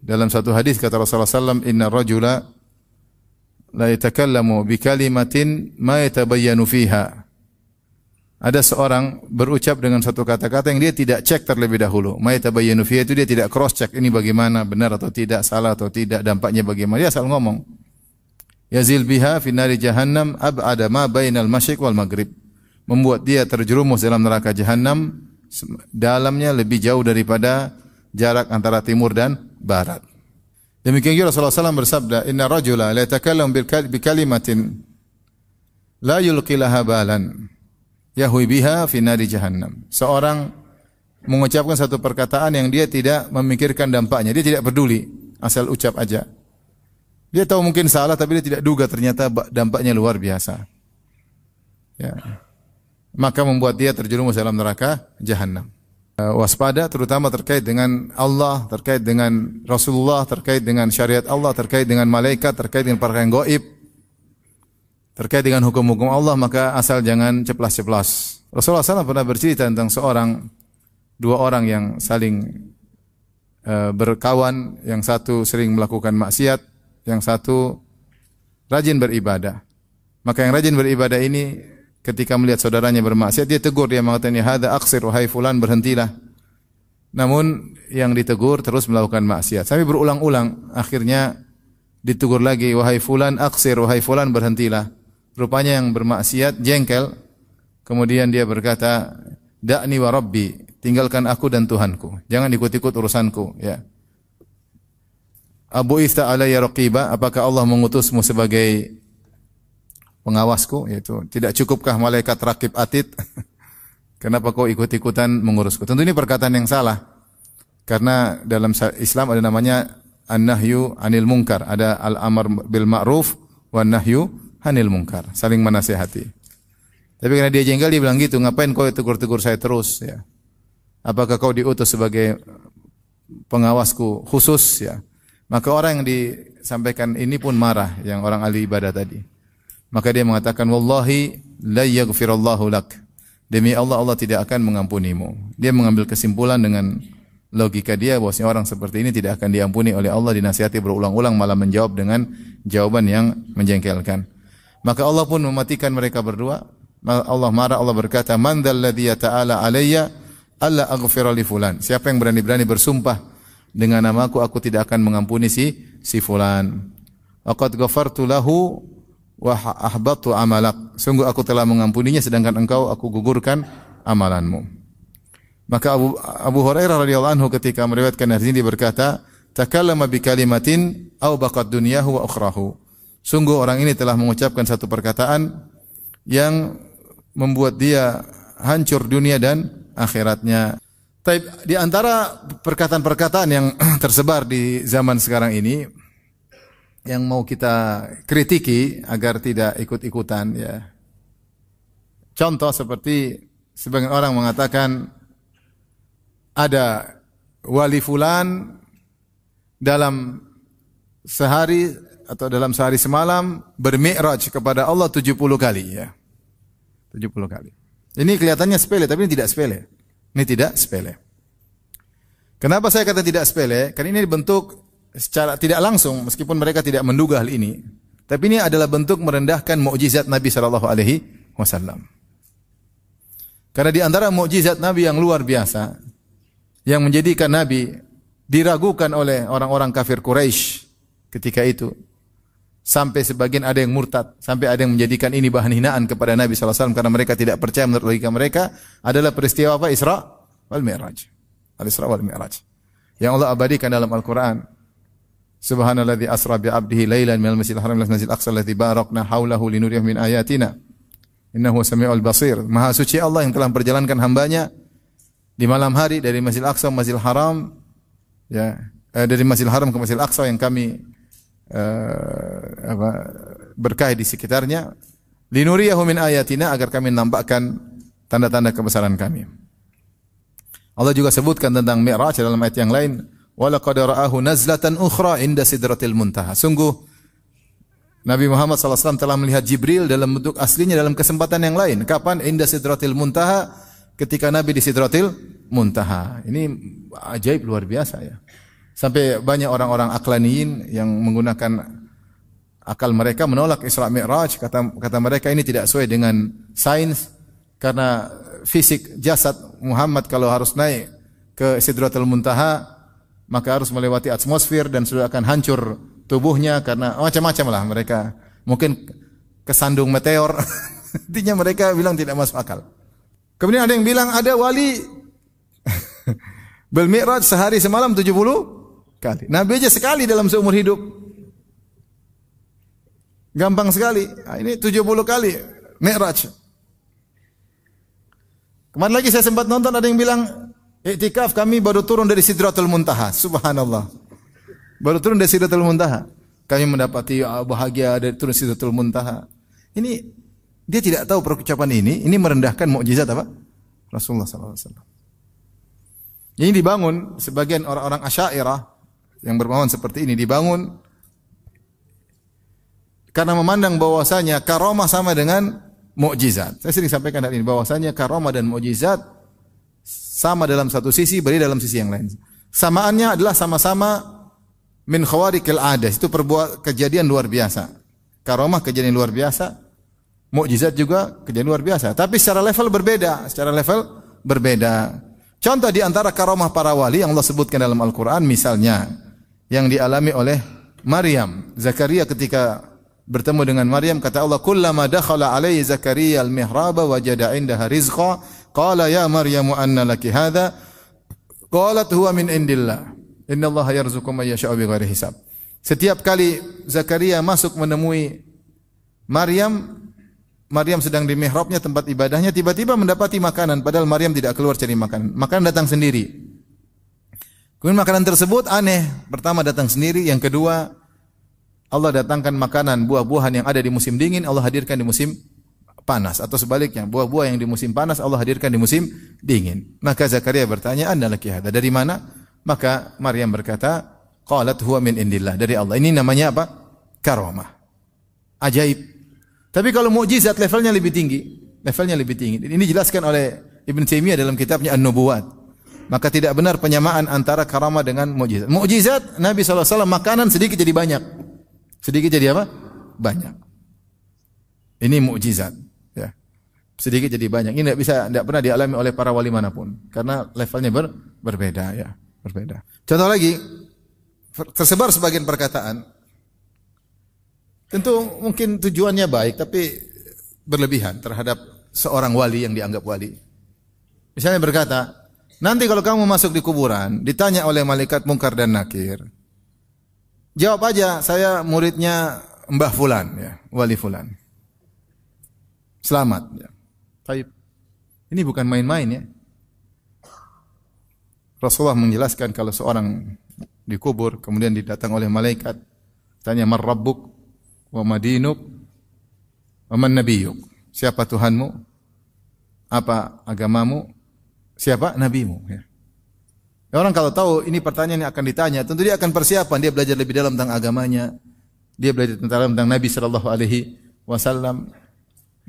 Dalam satu hadis kata Rasulullah SAW, Inna rajula la yatakallamu bi kalimatin ma yatabayyanu fiha. Ada seorang berucap dengan satu kata-kata yang dia tidak cek terlebih dahulu. Ma yatabayyanu fiha itu dia tidak cross check ini bagaimana, benar atau tidak, salah atau tidak, dampaknya bagaimana. Dia asal ngomong. Yazil biha fi nari jahannam ab'ada ma bainal masyriq wal maghrib. Membuat dia terjerumus dalam neraka jahannam, dalamnya lebih jauh daripada jarak antara timur dan barat. Demikian juga Rasulullah SAW bersabda, Inna rajula la yatakallam bi kalimatin la yulqi laha balan yahwi biha fi nari jahannam. Seorang mengucapkan satu perkataan yang dia tidak memikirkan dampaknya, dia tidak peduli, asal ucap aja. Dia tahu mungkin salah tapi dia tidak duga ternyata dampaknya luar biasa. Ya. Maka membuat dia terjerumus dalam neraka jahannam. Waspada terutama terkait dengan Allah, terkait dengan Rasulullah, terkait dengan syariat Allah, terkait dengan malaikat, terkait dengan perkara yang gaib, terkait dengan hukum-hukum Allah, maka asal jangan ceplas-ceplas. Rasulullah SAW pernah bercerita tentang dua orang yang saling berkawan, yang satu sering melakukan maksiat, yang satu rajin beribadah. Maka yang rajin beribadah ini ketika melihat saudaranya bermaksiat, dia tegur, dia mengatakan, ya hadza aqsir, wahai fulan, berhentilah. Namun yang ditegur terus melakukan maksiat. Sampai berulang-ulang, akhirnya ditegur lagi, wahai fulan aqsir, wahai fulan, berhentilah. Rupanya yang bermaksiat jengkel, kemudian dia berkata, da'ni wa rabbi, tinggalkan aku dan Tuhanku, jangan ikut-ikut urusanku. Ya. Abu Ista alayya raqiba, apakah Allah mengutusmu sebagai pengawasku, yaitu tidak cukupkah malaikat rakib atid? Kenapa kau ikut-ikutan mengurusku? Tentu ini perkataan yang salah. Karena dalam Islam ada namanya an-nahyu anil munkar, ada al-amr bil ma'ruf wan nahyu anil munkar, saling menasihati. Tapi karena dia jengkel, dia bilang gitu, ngapain kau tegur-tegur saya terus, ya? Apakah kau diutus sebagai pengawasku khusus, ya? Maka orang yang disampaikan ini pun marah, yang orang ahli ibadah tadi. Maka dia mengatakan, wallahi la yaghfirullahu lak. Demi Allah, Allah tidak akan mengampunimu. Dia mengambil kesimpulan dengan logika dia bahwasanya orang seperti ini tidak akan diampuni oleh Allah, dinasihati berulang-ulang malah menjawab dengan jawaban yang menjengkelkan. Maka Allah pun mematikan mereka berdua. Allah marah, Allah berkata, man dzalladzi ta'ala alayya alla aghfira li fulan. Siapa yang berani-berani bersumpah dengan namaku, aku tidak akan mengampuni si fulan. Aqad ghafartu lahu wa ahbatu amalak. Sungguh aku telah mengampuninya sedangkan engkau aku gugurkan amalanmu. Maka Abu Hurairah radhiyallahu anhu ketika meriwayatkan hadis ini berkata, takallama bi kalimatin aw baqad dunyahu wa ukhrahu. Sungguh orang ini telah mengucapkan satu perkataan yang membuat dia hancur dunia dan akhiratnya. Di antara perkataan-perkataan yang tersebar di zaman sekarang ini yang mau kita kritiki agar tidak ikut-ikutan, ya. Contoh seperti sebagian orang mengatakan ada wali fulan dalam sehari atau dalam sehari semalam bermi'raj kepada Allah 70 kali, ya. 70 kali. Ini kelihatannya sepele, tapi ini tidak sepele. Ini tidak sepele. Kenapa saya kata tidak sepele? Karena ini bentuk secara tidak langsung, meskipun mereka tidak menduga hal ini, tapi ini adalah bentuk merendahkan mukjizat Nabi sallallahu alaihi wasallam. Karena di antara mukjizat Nabi yang luar biasa, yang menjadikan Nabi diragukan oleh orang-orang kafir Quraisy ketika itu, sampai sebagian ada yang murtad, sampai ada yang menjadikan ini bahan hinaan kepada Nabi sallallahu alaihi wasallam karena mereka tidak percaya menurut logika mereka, adalah peristiwa apa? Isra wal Mi'raj. Al-Isra wal Mi'raj. Yang Allah abadikan dalam Al-Qur'an. Subhanalladzi asra bi 'abdihi lailan minal masjidil haram ila masjidil aqsa alladzi barakna haulahu linuriyahu min ayatina. Innahu samiul basir. Maha suci Allah yang telah memperjalankan hambanya di malam hari dari Masjidil Aqsa ke Masjidil Haram, ya, dari Masjidil Haram ke Masjidil Aqsa yang kami berkah di sekitarnya, linuriyahu min ayatina, agar kami menampakkan tanda-tanda kebesaran kami. Allah juga sebutkan tentang Mi'raj dalam ayat yang lain, wa laqad ra'ahu nazlatan ukhra inda sidratil muntaha. Sungguh Nabi Muhammad SAW telah melihat Jibril dalam bentuk aslinya dalam kesempatan yang lain. Kapan? Inda sidratil muntaha, ketika Nabi di sidratil muntaha. Ini ajaib luar biasa, ya. Sampai banyak orang-orang aklaniyin yang menggunakan akal mereka menolak Isra Mi'raj. Kata mereka ini tidak sesuai dengan sains, karena fisik jasad Muhammad kalau harus naik ke Sidratul Muntaha maka harus melewati atmosfer dan sudah akan hancur tubuhnya, karena macam-macam lah mereka. Mungkin kesandung meteor. Intinya mereka bilang tidak masuk akal. Kemudian ada yang bilang ada wali Bil-Mi'raj sehari semalam 70 kali. Nabi aja sekali dalam seumur hidup. Gampang sekali. Nah, ini 70 kali Mi'raj. Kemarin lagi saya sempat nonton ada yang bilang iktikaf kami baru turun dari Sidratul Muntaha. Subhanallah. Baru turun dari Sidratul Muntaha. Kami mendapati bahagia dari turun Sidratul Muntaha. Ini dia tidak tahu perucapan ini merendahkan mukjizat apa? Rasulullah sallallahu alaihi wasallam. Ini dibangun sebagian orang-orang Asy'ariyah yang berpemahaman seperti ini dibangun karena memandang bahwasanya karamah sama dengan mukjizat. Saya sering sampaikan hal ini bahwasanya karamah dan mukjizat sama dalam satu sisi, berbeda dalam sisi yang lain. Samaannya adalah sama-sama min khawariqil adah, itu kejadian luar biasa. Karamah kejadian luar biasa, mukjizat juga kejadian luar biasa, tapi secara level berbeda. Contoh di antara karamah para wali yang Allah sebutkan dalam Al-Qur'an misalnya yang dialami oleh Maryam. Zakaria ketika bertemu dengan Maryam kata Allah, "Kullama dakhala alaihi Zakaria al-mihraba wajada 'indaha rizqa, qala ya Maryamu anna laki hadha?" Qalat huwa min indillah. Innallaha yarzuqu man yasha'u bighairi hisab. Setiap kali Zakaria masuk menemui Maryam sedang di mihrabnya tempat ibadahnya, tiba-tiba mendapati makanan padahal Maryam tidak keluar cari makanan. Makanan datang sendiri. Kemudian makanan tersebut aneh. Pertama datang sendiri, yang kedua Allah datangkan makanan buah-buahan yang ada di musim dingin Allah hadirkan di musim panas, atau sebaliknya buah-buah yang di musim panas Allah hadirkan di musim dingin. Maka Zakaria bertanya, "Anna laki hadza?" Dari mana? Maka Maryam berkata, "Qalat huwa min indillah." Dari Allah. Ini namanya apa? Karamah. Ajaib. Tapi kalau mukjizat levelnya lebih tinggi. Ini dijelaskan oleh Ibn Taimiyah dalam kitabnya An-Nubuwat. Maka tidak benar penyamaan antara karamah dengan mukjizat. Mukjizat Nabi SAW makanan sedikit jadi banyak. Sedikit jadi apa? Banyak. Ini mukjizat. Ya. Sedikit jadi banyak. Ini tidak pernah dialami oleh para wali manapun. Karena levelnya berbeda. Ya. Berbeda. Contoh lagi, tersebar sebagian perkataan. Tentu mungkin tujuannya baik, tapi berlebihan terhadap seorang wali yang dianggap wali. Misalnya berkata, nanti kalau kamu masuk di kuburan, ditanya oleh malaikat Munkar dan Nakir, jawab aja, saya muridnya Mbah Fulan, ya, wali Fulan. Selamat. Ya. Baik. Ini bukan main-main ya. Rasulullah menjelaskan kalau seorang dikubur, kemudian didatang oleh malaikat, tanya, "Man rabbuk? Wa madinuk wa man nabiyuk?" Siapa Tuhanmu? Apa agamamu? Siapa nabimu? Ya. Orang kalau tahu ini pertanyaan yang akan ditanya, tentu dia akan persiapan, dia belajar lebih dalam tentang agamanya, dia belajar tentang Nabi sallallahu alaihi wasallam.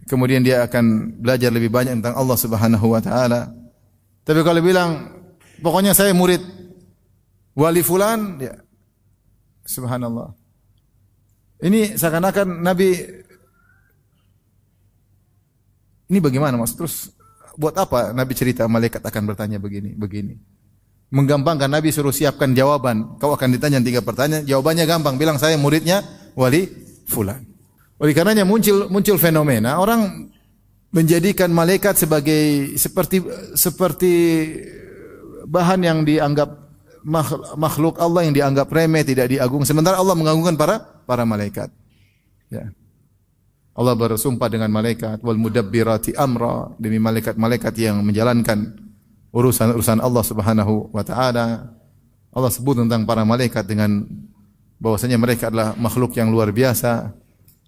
Kemudian dia akan belajar lebih banyak tentang Allah Subhanahu wa taala. Tapi kalau bilang pokoknya saya murid wali fulan, ya subhanallah. Ini seakan-akan Nabi ini bagaimana maksud? Terus buat apa Nabi cerita malaikat akan bertanya begini? Menggampangkan, Nabi suruh siapkan jawaban. Kau akan ditanya 3 pertanyaan, jawabannya gampang. Bilang saya muridnya wali fulan. Oleh karenanya muncul fenomena orang menjadikan malaikat sebagai seperti bahan yang dianggap makhluk Allah yang dianggap remeh, tidak diagung. Sementara Allah mengagungkan para malaikat. Ya. Allah bersumpah dengan malaikat, wal mudabbirati amra, demi malaikat-malaikat yang menjalankan urusan-urusan Allah Subhanahu wa taala. Allah sebut tentang para malaikat dengan bahwasanya mereka adalah makhluk yang luar biasa,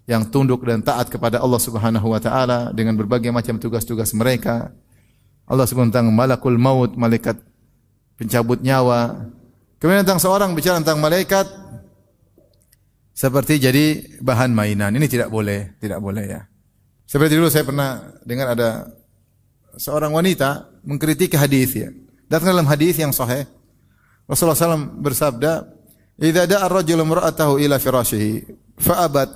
yang tunduk dan taat kepada Allah Subhanahu wa taala dengan berbagai macam tugas-tugas mereka. Allah sebut tentang malakul maut, malaikat pencabut nyawa. Kemudian tentang seorang bicara tentang malaikat seperti jadi bahan mainan. Ini tidak boleh ya. Seperti dulu saya pernah dengar ada seorang wanita mengkritik hadis ya. Datang dalam hadis yang sahih, Rasulullah SAW bersabda, "Idza da'a ar-rajulu imra'atahu ila firashihi fa'abat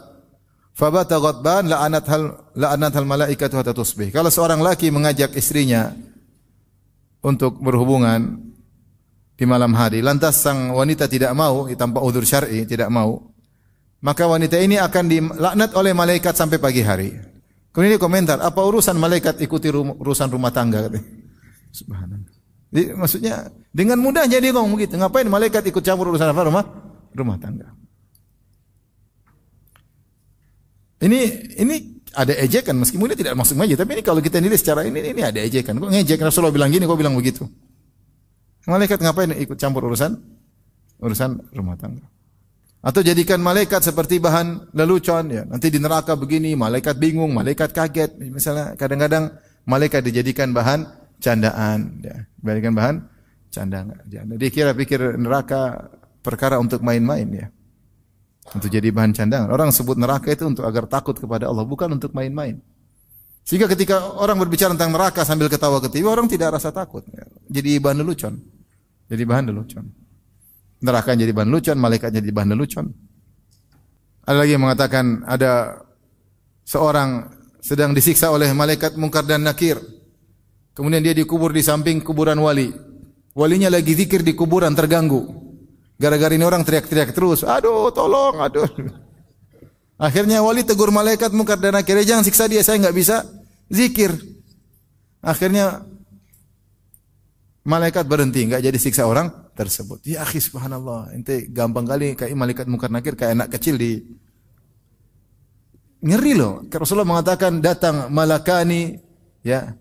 fabata ghadban la'anathal malaikatu hatta tusbih." Kalau seorang laki mengajak istrinya untuk berhubungan di malam hari, lantas sang wanita tidak mau, tanpa udzur syar'i tidak mau, maka wanita ini akan dilaknat oleh malaikat sampai pagi hari. Kemudian dia komentar, apa urusan malaikat ikuti urusan rumah tangga? Subhanallah. Jadi, maksudnya dengan mudahnya dia ngomong begitu. Ngapain malaikat ikut campur urusan apa? Rumah tangga. Ini ada ejekan, meskipun dia tidak maksud aja, tapi ini kalau kita nilai secara ini ada ejekan. Kok ngejek? Rasulullah bilang gini, kok bilang begitu? Malaikat ngapain ikut campur urusan rumah tangga? Atau jadikan malaikat seperti bahan lelucon, ya. Nanti di neraka begini, malaikat bingung, malaikat kaget. Misalnya kadang-kadang malaikat dijadikan bahan candaan, ya. Dijadikan bahan candaan. Jadi pikir neraka perkara untuk main-main, ya. Untuk jadi bahan candaan. Orang sebut neraka itu untuk agar takut kepada Allah, bukan untuk main-main. Sehingga ketika orang berbicara tentang neraka sambil ketawa-ketiwi, orang tidak rasa takut. Jadi bahan lelucon. Jadi bahan lelucon. Neraka jadi bahan lelucon, malaikat jadi bahan lelucon. Ada lagi yang mengatakan ada seorang sedang disiksa oleh malaikat Munkar dan Nakir. Kemudian dia dikubur di samping kuburan wali. Walinya lagi zikir di kuburan, terganggu. Gara-gara ini orang teriak-teriak terus, aduh tolong, aduh. Akhirnya wali tegur malaikat Munkar dan Nakir, jangan siksa dia, saya enggak bisa zikir. Akhirnya malaikat berhenti, enggak jadi siksa orang tersebut. Ya akhi, subhanallah, ente gampang kali kayak malaikat Munkar Nakir, kayak anak kecil di ngeri loh. Rasulullah mengatakan datang malakani, ya,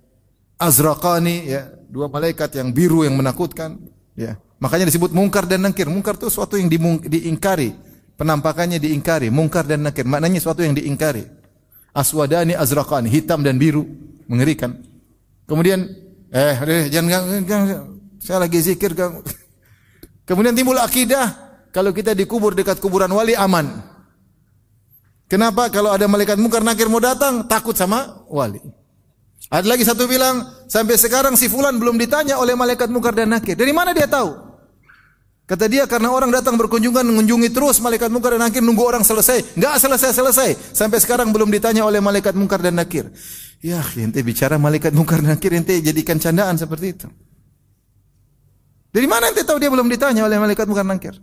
azraqani, ya, dua malaikat yang biru yang menakutkan, ya. Makanya disebut Munkar dan Nakir. Munkar itu sesuatu yang diingkari, penampakannya diingkari. Munkar dan Nakir maknanya sesuatu yang diingkari. Aswadani azraqani, hitam dan biru, mengerikan. Kemudian jangan saya lagi zikir. Kemudian timbul akidah kalau kita dikubur dekat kuburan wali aman. Kenapa? Kalau ada malaikat Munkar Nakir mau datang, takut sama wali. Ada lagi satu bilang, sampai sekarang si fulan belum ditanya oleh malaikat Munkar dan Nakir. Dari mana dia tahu? Kata dia, karena orang datang berkunjungan, mengunjungi terus malaikat Munkar dan Nakir, nunggu orang selesai. Enggak selesai. Sampai sekarang belum ditanya oleh malaikat Munkar dan Nakir. Ya, ente bicara malaikat Munkar dan Nakir, ente jadikan candaan seperti itu. Dari mana ente tahu dia belum ditanya oleh malaikat Munkar dan Nakir?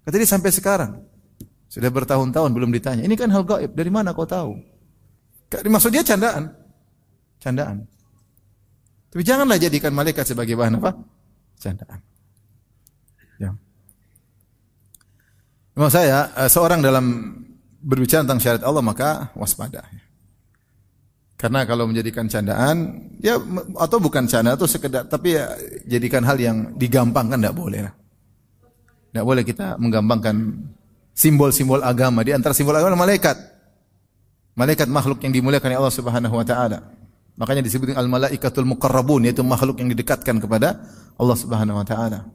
Kata dia, sampai sekarang. Sudah bertahun-tahun belum ditanya. Ini kan hal gaib, dari mana kau tahu? Maksud dia candaan. Candaan. Tapi janganlah jadikan malaikat sebagai bahan apa? Candaan. Ya. Menurut saya, seorang dalam berbicara tentang syariat Allah maka waspada. Karena kalau menjadikan candaan, ya atau bukan candaan atau sekedar, tapi ya jadikan hal yang digampangkan, tidak boleh. Tidak boleh kita menggampangkan simbol-simbol agama. Di antara simbol agama malaikat. Malaikat makhluk yang dimuliakan oleh Allah Subhanahu wa taala. Makanya disebut al-malaikatul muqarrabun, yaitu makhluk yang didekatkan kepada Allah Subhanahu wa taala.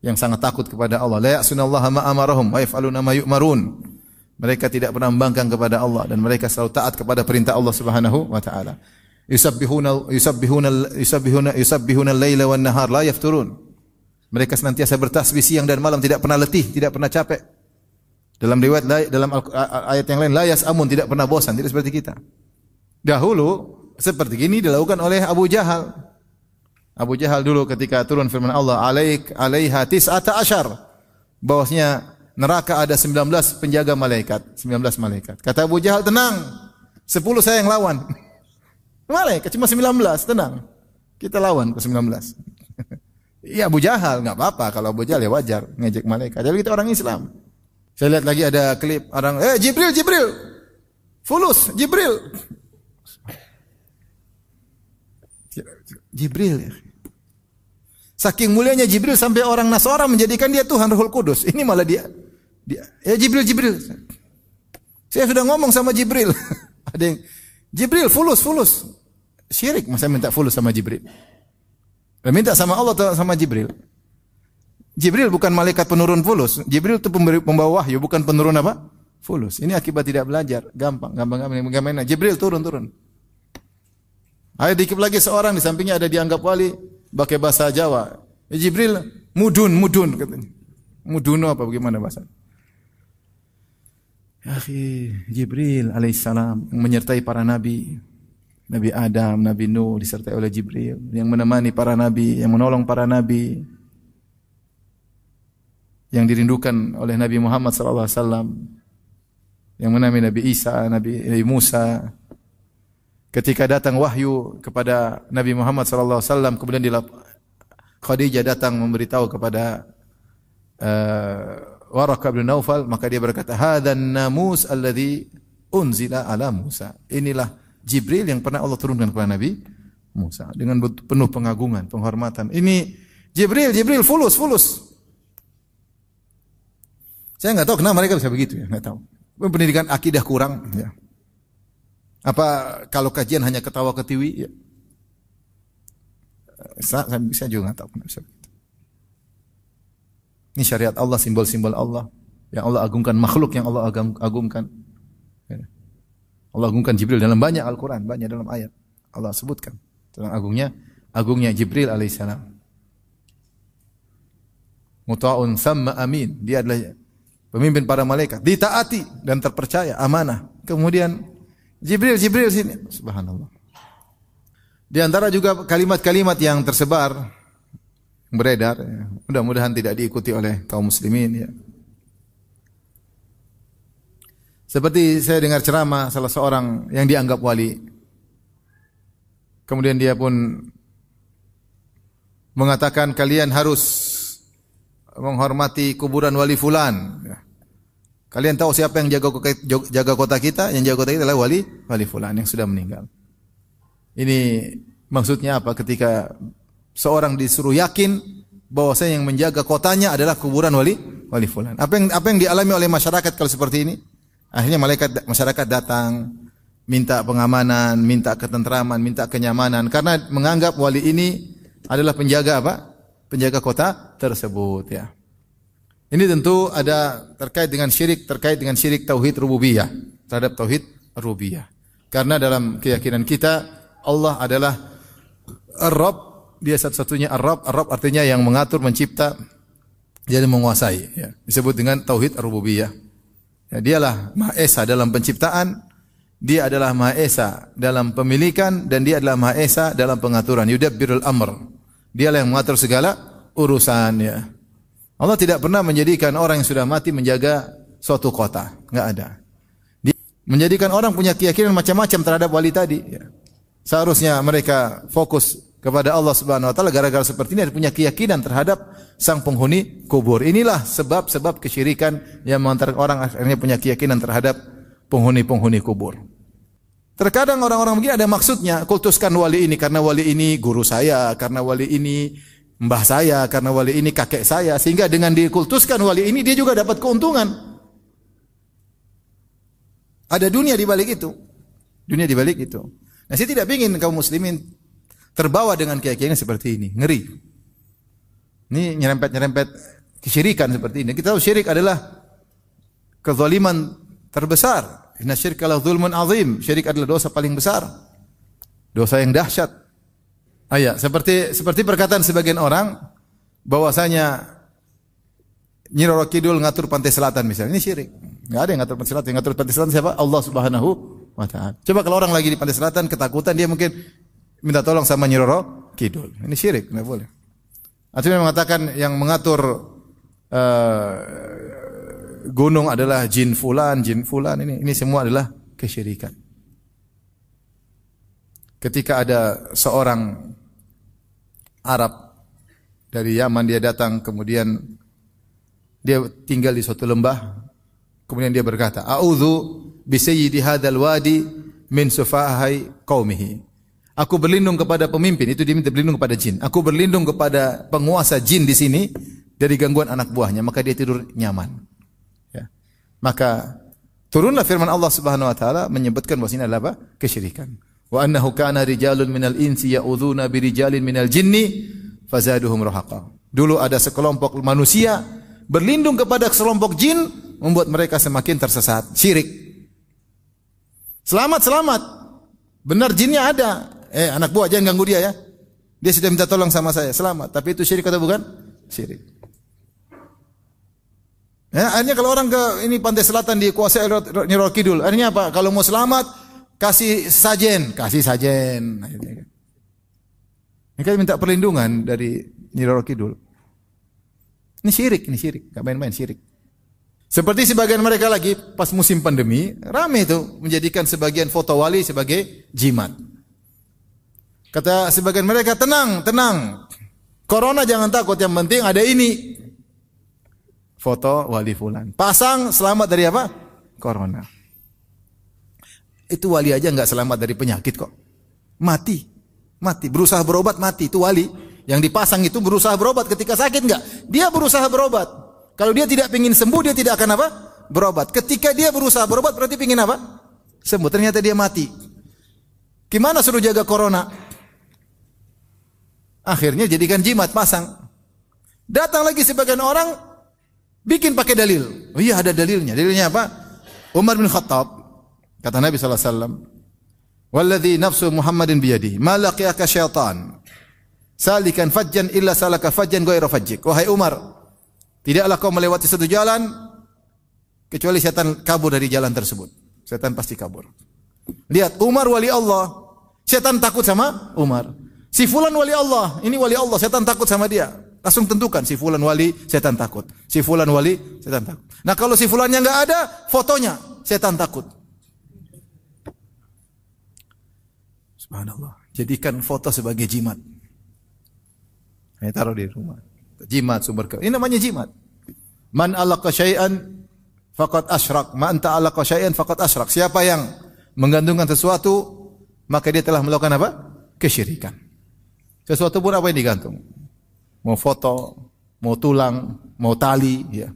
Yang sangat takut kepada Allah. La ya'sunallaha ma amarahum wa yaf'aluna ma yu'marun. Mereka tidak pernah membangkang kepada Allah dan mereka selalu taat kepada perintah Allah Subhanahu wa taala. Yusabbihuna al-laila wan nahar la yafturun. Mereka senantiasa bertasbih siang dan malam, tidak pernah letih, tidak pernah capek. Dalam riwayat dalam ayat yang lain la yas'amun, tidak pernah bosan, tidak seperti kita. Dahulu seperti ini dilakukan oleh Abu Jahal. Abu Jahal dulu ketika turun firman Allah, alaiha tis'ata asyar, bahwasanya neraka ada 19 penjaga malaikat, 19 malaikat. Kata Abu Jahal, tenang, 10 saya yang lawan. Malaikat cuma 19, tenang. Kita lawan ke 19. Iya Abu Jahal, enggak apa-apa kalau Abu Jahal ya wajar ngejek malaikat. Jadi kita orang Islam. Saya lihat lagi ada klip orang, Jibril. Fulus, Jibril. Jibril ya. Saking mulianya Jibril sampai orang Nasara menjadikan dia Tuhan Rohul Kudus. Ini malah dia ya Jibril. Saya sudah ngomong sama Jibril. Ada yang Jibril fulus. Syirik, masa minta fulus sama Jibril. Minta sama Allah atau sama Jibril? Jibril bukan malaikat penurun fulus. Jibril itu pembawa wahyu, bukan penurun apa? Fulus. Ini akibat tidak belajar. Gampang. Jibril turun. Ayo dikip lagi seorang di sampingnya ada dianggap wali pakai bahasa Jawa. Ya Jibril mudun katanya. Muduno apa bagaimana bahasa? Ya Jibril alaihissalam yang menyertai para nabi. Nabi Adam, Nabi Nuh disertai oleh Jibril yang menemani para nabi, yang menolong para nabi. Yang dirindukan oleh Nabi Muhammad sallallahu alaihi wasallam. Yang menemani Nabi Isa, Nabi Musa. Ketika datang wahyu kepada Nabi Muhammad sallallahu alaihi wasallam, kemudian Khadijah datang memberitahu kepada Waraqah bin Naufal, maka dia berkata, "Hadzan namus alladzi unzila ala Musa." Inilah Jibril yang pernah Allah turunkan kepada Nabi Musa dengan penuh pengagungan, penghormatan. Ini Jibril fulus. Saya enggak tahu kenapa mereka bisa begitu ya, enggak tahu. Pendidikan akidah kurang ya. Apa kalau kajian hanya ketawa ketiwi ya. Saya juga enggak tahu kenapa bisa begitu. Ini syariat Allah, simbol-simbol Allah yang Allah agungkan, makhluk yang Allah agungkan. Allah agungkan Jibril dalam banyak Al-Quran, banyak dalam ayat. Allah sebutkan tentang agungnya Jibril alaihissalam. Muta'un thamma amin. Dia adalah pemimpin para malaikat, ditaati dan terpercaya, amanah. Kemudian Jibril sini, subhanallah. Di antara juga kalimat-kalimat yang tersebar beredar, ya. Mudah-mudahan tidak diikuti oleh kaum muslimin ya. Seperti saya dengar ceramah salah seorang yang dianggap wali. Kemudian dia pun mengatakan kalian harus menghormati kuburan wali fulan. Ya. Kalian tahu siapa yang jaga kota kita? Yang jaga kota kita adalah wali fulan yang sudah meninggal. Ini maksudnya apa? Ketika seorang disuruh yakin bahwasanya yang menjaga kotanya adalah kuburan wali fulan. Apa yang dialami oleh masyarakat kalau seperti ini? Akhirnya masyarakat datang minta pengamanan, minta ketentraman, minta kenyamanan karena menganggap wali ini adalah penjaga apa? Penjaga kota tersebut ya. Ini tentu ada terkait dengan syirik tauhid rububiyah, terhadap tauhid rububiyah. Karena dalam keyakinan kita Allah adalah Ar-Rabb, dia satu-satunya Ar-Rabb. Ar-Rabb artinya yang mengatur, mencipta, jadi menguasai ya. Disebut dengan tauhid rububiyah. Ya, dialah Maha Esa dalam penciptaan, dia adalah Maha Esa dalam pemilikan, dan dia adalah Maha Esa dalam pengaturan. Yudabbirul amr. Dialah yang mengatur segala urusan ya. Allah tidak pernah menjadikan orang yang sudah mati menjaga suatu kota, enggak ada. Dia menjadikan orang punya keyakinan macam-macam terhadap wali tadi ya. Seharusnya mereka fokus kepada Allah Subhanahu wa taala, gara-gara seperti ini punya keyakinan terhadap sang penghuni kubur. Inilah sebab-sebab kesyirikan yang mengantarkan orang akhirnya punya keyakinan terhadap penghuni-penghuni kubur. Terkadang orang-orang begini ada maksudnya, kultuskan wali ini karena wali ini guru saya, karena wali ini mbah saya, karena wali ini kakek saya, sehingga dengan dikultuskan wali ini dia juga dapat keuntungan. Ada dunia di balik itu. Dunia di balik itu. Nah, saya tidak ingin kaum muslimin terbawa dengan keyakinan seperti ini, ngeri. Ini nyerempet-nyerempet kesyirikan seperti ini. Kita tahu syirik adalah kezaliman terbesar. Inna syirka la dzulmun azim. Syirik adalah dosa paling besar. Dosa yang dahsyat. Seperti perkataan sebagian orang bahwasanya Nyi Roro Kidul ngatur pantai selatan misalnya, ini syirik. Enggak ada yang ngatur pantai selatan. Yang ngatur pantai selatan siapa? Allah Subhanahu wa taala. Coba kalau orang lagi di pantai selatan ketakutan, dia mungkin minta tolong sama Nyi Roro Kidul. Ini syirik, enggak boleh. Artinya mengatakan yang mengatur gunung adalah jin fulan, ini semua adalah kesyirikan. Ketika ada seorang Arab dari Yaman, dia datang, kemudian dia tinggal di suatu lembah, kemudian dia berkata, "A'udzu bi sayyidi hadzal wadi min sufahai qaumihi." Aku berlindung kepada pemimpin, itu dia minta berlindung kepada jin. Aku berlindung kepada penguasa jin di sini dari gangguan anak buahnya, maka dia tidur nyaman. Ya. Maka turunlah firman Allah Subhanahu wa taala menyebutkan bahwa ini adalah apa? Kesyirikan. Wa annahu kana rijalun minal insi ya'udzuna bi rijalin minal jinni fazaduhum rahaqa. Dulu ada sekelompok manusia berlindung kepada sekelompok jin, membuat mereka semakin tersesat. Syirik. Selamat. Benar jinnya ada. Anak buah jangan ganggu dia ya. Dia sudah minta tolong sama saya, selamat. Tapi itu syirik atau bukan? Syirik. Ya, akhirnya kalau orang ke ini pantai selatan dikuasai Nyi Roro Kidul, akhirnya apa? Kalau mau selamat, kasih sajen. Akhirnya. Mereka minta perlindungan dari Nyi Roro Kidul. Ini syirik, enggak main-main syirik. Seperti sebagian mereka lagi pas musim pandemi, ramai itu menjadikan sebagian foto wali sebagai jimat. Kata sebagian mereka, tenang. Corona jangan takut, yang penting ada ini. Foto wali fulan. Pasang selamat dari apa? Corona. Itu wali aja enggak selamat dari penyakit kok. Mati. Berusaha berobat mati. Itu wali. Yang dipasang itu berusaha berobat. Ketika sakit enggak? Dia berusaha berobat. Kalau dia tidak ingin sembuh, dia tidak akan apa? Berobat. Ketika dia berusaha berobat, berarti ingin apa? Sembuh. Ternyata dia mati. Gimana suruh jaga corona? Akhirnya jadikan jimat, pasang. Datang lagi sebagian orang, bikin pakai dalil. Oh iya, ada dalilnya. Dalilnya apa? Umar bin Khattab, kata Nabi SAW, "Walladhi nafsu Muhammadin biyadi, ma laqiyaka syaitan, salikan fajjan illa salaka fajjan ghaira fajjik." Wahai Umar, tidaklah kau melewati satu jalan, kecuali setan kabur dari jalan tersebut. Setan pasti kabur. Lihat, Umar wali Allah, setan takut sama Umar. Si fulan wali Allah, ini wali Allah, setan takut sama dia. Langsung tentukan si fulan wali, setan takut. Si fulan wali, setan takut. Nah, kalau si fulannya enggak ada, fotonya setan takut. Subhanallah. Jadikan foto sebagai jimat. Saya taruh di rumah. Jimat sumber ke. Ini namanya jimat. Man alaqa syai'an faqad asyrak. Ma anta alaqa syai'an faqad asyrak. Siapa yang menggantungkan sesuatu, maka dia telah melakukan apa? Kesyirikan. Sesuatu pun apa yang digantung? Mau foto, mau tulang, mau tali, ya.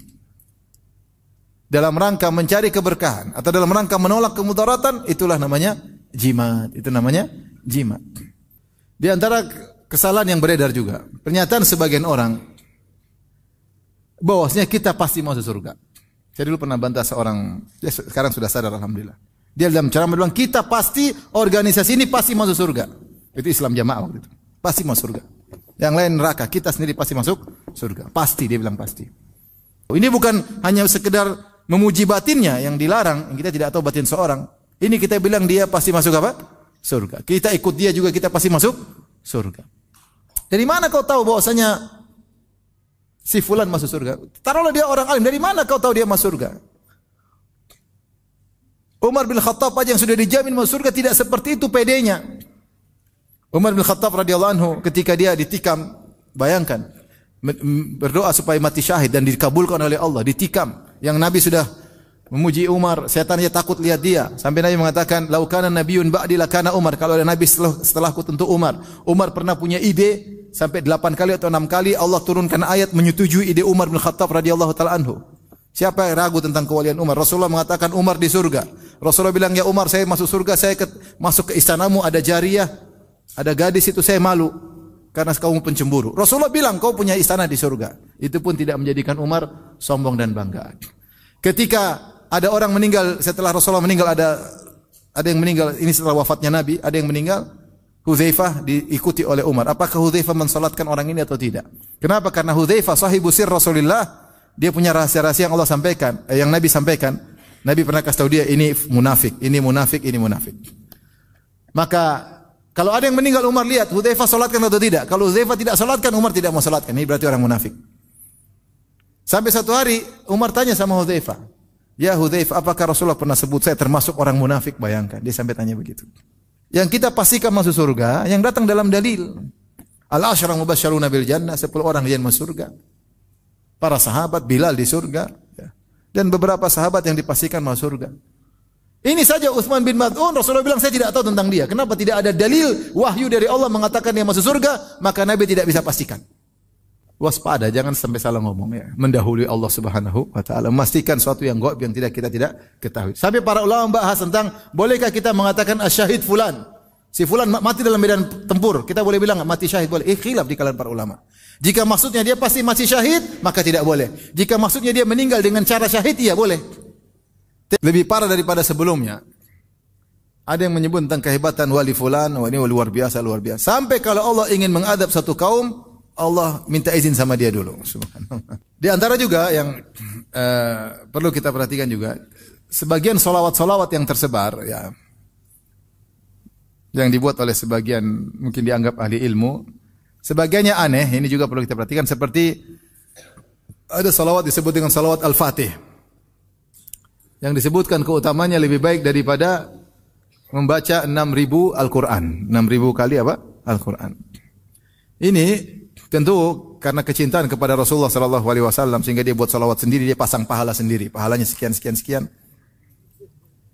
Dalam rangka mencari keberkahan atau dalam rangka menolak kemudaratan, itulah namanya jimat. Itu namanya jimat. Di antara kesalahan yang beredar juga, pernyataan sebagian orang bahwasanya kita pasti masuk surga. Saya dulu pernah bantah seorang, dia sekarang sudah sadar alhamdulillah. Dia dalam ceramah bilang, kita pasti organisasi ini pasti masuk surga. Itu Islam Jamaah waktu itu. Pasti masuk surga. Yang lain neraka, kita sendiri pasti masuk surga. Pasti, dia bilang pasti. Ini bukan hanya sekedar memuji batinnya yang dilarang, yang kita tidak tahu batin seorang. Ini kita bilang dia pasti masuk apa? Surga. Kita ikut dia juga, kita pasti masuk surga. Dari mana kau tahu bahwasanya si fulan masuk surga? Taruhlah dia orang alim, dari mana kau tahu dia masuk surga? Umar bin Khattab aja yang sudah dijamin masuk surga tidak seperti itu pedenya. Umar bin Khattab radhiyallahu anhu ketika dia ditikam, bayangkan berdoa supaya mati syahid dan dikabulkan oleh Allah, ditikam. Yang Nabi sudah memuji Umar, setannya takut lihat dia. Sampai Nabi mengatakan, "Lau kana nabiyyun ba'di lakana Umar." Kalau ada nabi setelahku tentu Umar. Umar pernah punya ide sampai 8 kali atau 6 kali Allah turunkan ayat menyetujui ide Umar bin Khattab radhiyallahu taala anhu. Siapa yang ragu tentang kewalian Umar? Rasulullah mengatakan Umar di surga. Rasulullah bilang, "Ya Umar, saya masuk surga, saya masuk ke istanamu ada jariyah, ada gadis itu saya malu karena kamu pencemburu." Rasulullah bilang kau punya istana di surga. Itu pun tidak menjadikan Umar sombong dan bangga. Ketika ada orang meninggal setelah Rasulullah meninggal, ada yang meninggal ini setelah wafatnya Nabi, ada yang meninggal, Hudzaifah diikuti oleh Umar. Apakah Hudzaifah mensalatkan orang ini atau tidak? Kenapa? Karena Hudzaifah sahibu sir Rasulullah, dia punya rahasia-rahasia yang Allah sampaikan, yang Nabi sampaikan. Nabi pernah kasih tahu dia ini munafik, ini munafik, ini munafik. Maka kalau ada yang meninggal Umar lihat Hudzaifah salatkan atau tidak. Kalau Hudzaifah tidak salatkan, Umar tidak mau salatkan. Ini berarti orang munafik. Sampai satu hari Umar tanya sama Hudzaifah, "Ya Hudzaifah, apakah Rasulullah pernah sebut saya termasuk orang munafik?" Bayangkan, dia sampai tanya begitu. Yang kita pastikan masuk surga yang datang dalam dalil. Al-asyara mubasysyaruna bil jannah, 10 orang yang masuk surga. Para sahabat, Bilal di surga, ya. Dan beberapa sahabat yang dipastikan masuk surga. Ini saja Utsman bin Maz'un, Rasulullah bilang saya tidak tahu tentang dia. Kenapa tidak ada dalil wahyu dari Allah mengatakan dia masuk surga? Maka Nabi tidak bisa pastikan. Waspada, jangan sampai salah ngomong, ya. Mendahului Allah Subhanahu wa taala, memastikan sesuatu yang gaib yang kita tidak ketahui. Sampai para ulama membahas tentang bolehkah kita mengatakan asyahid fulan. Si fulan mati dalam medan tempur, kita boleh bilang mati syahid boleh. Khilaf di kalangan para ulama. Jika maksudnya dia pasti mati syahid, maka tidak boleh. Jika maksudnya dia meninggal dengan cara syahid, iya boleh. Lebih parah daripada sebelumnya. Ada yang menyebut tentang kehebatan wali fulan, wah ini luar biasa, luar biasa. Sampai kalau Allah ingin mengadab satu kaum, Allah minta izin sama dia dulu. Subhanallah. Di antara juga yang perlu kita perhatikan juga, sebagian solawat-solawat yang tersebar, ya, yang dibuat oleh sebagian mungkin dianggap ahli ilmu, sebagiannya aneh. Ini juga perlu kita perhatikan. Seperti ada solawat disebut dengan solawat Al-Fatih, yang disebutkan keutamanya lebih baik daripada membaca 6.000 Al-Quran. 6.000 kali apa? Al-Quran. Ini tentu karena kecintaan kepada Rasulullah sallallahu alaihi wasallam sehingga dia buat salawat sendiri, dia pasang pahala sendiri. Pahalanya sekian sekian sekian.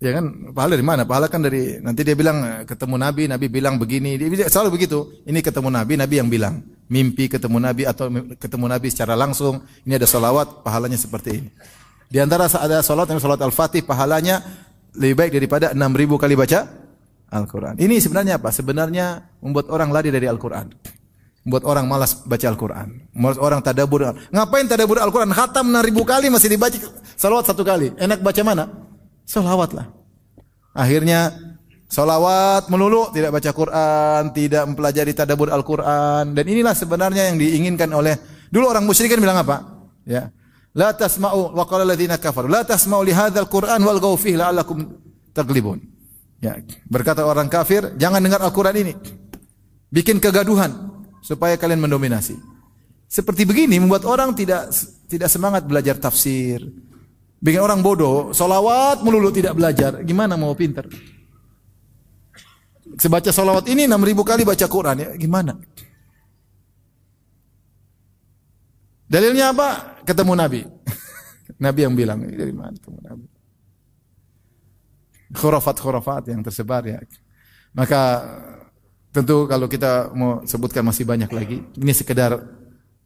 Ya kan? Pahala dari mana? Pahala kan dari nanti dia bilang ketemu Nabi, Nabi bilang begini. Dia selalu begitu. Ini ketemu Nabi, Nabi yang bilang. Mimpi ketemu Nabi atau ketemu Nabi secara langsung. Ini ada salawat, pahalanya seperti ini. Di antara ada salat yang salat Al-Fatih, pahalanya lebih baik daripada 6.000 kali baca Al-Quran. Ini sebenarnya apa? Sebenarnya membuat orang lari dari Al-Quran. Membuat orang malas baca Al-Quran. Membuat orang tadabbur. Ngapain tadabbur Al-Quran? Khatam 6.000 kali masih dibaca salawat 1 kali. Enak baca mana? Salawat lah. Akhirnya salawat melulu, tidak baca Quran, tidak mempelajari tadabbur Al-Quran. Dan inilah sebenarnya yang diinginkan oleh dulu orang musyrikin bilang apa? Ya. La tasma'u wa qala alladziina kafaru la tasma'u li hadzal Qur'an walghaw fihi la'allakum taglibun. Ya, berkata orang kafir, jangan dengar Al-Qur'an ini. Bikin kegaduhan supaya kalian mendominasi. Seperti begini membuat orang tidak semangat belajar tafsir. Bikin orang bodoh, salawat melulu tidak belajar. Gimana mau pintar? Sebaca salawat ini 6.000 kali baca Quran, ya gimana? Dalilnya apa? Ketemu Nabi. Nabi yang bilang, dari mana ketemu Nabi? Khurafat-khurafat yang tersebar, ya. Maka tentu kalau kita mau sebutkan masih banyak lagi. Ini sekedar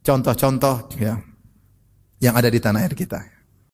contoh-contoh, ya, yang ada di tanah air kita.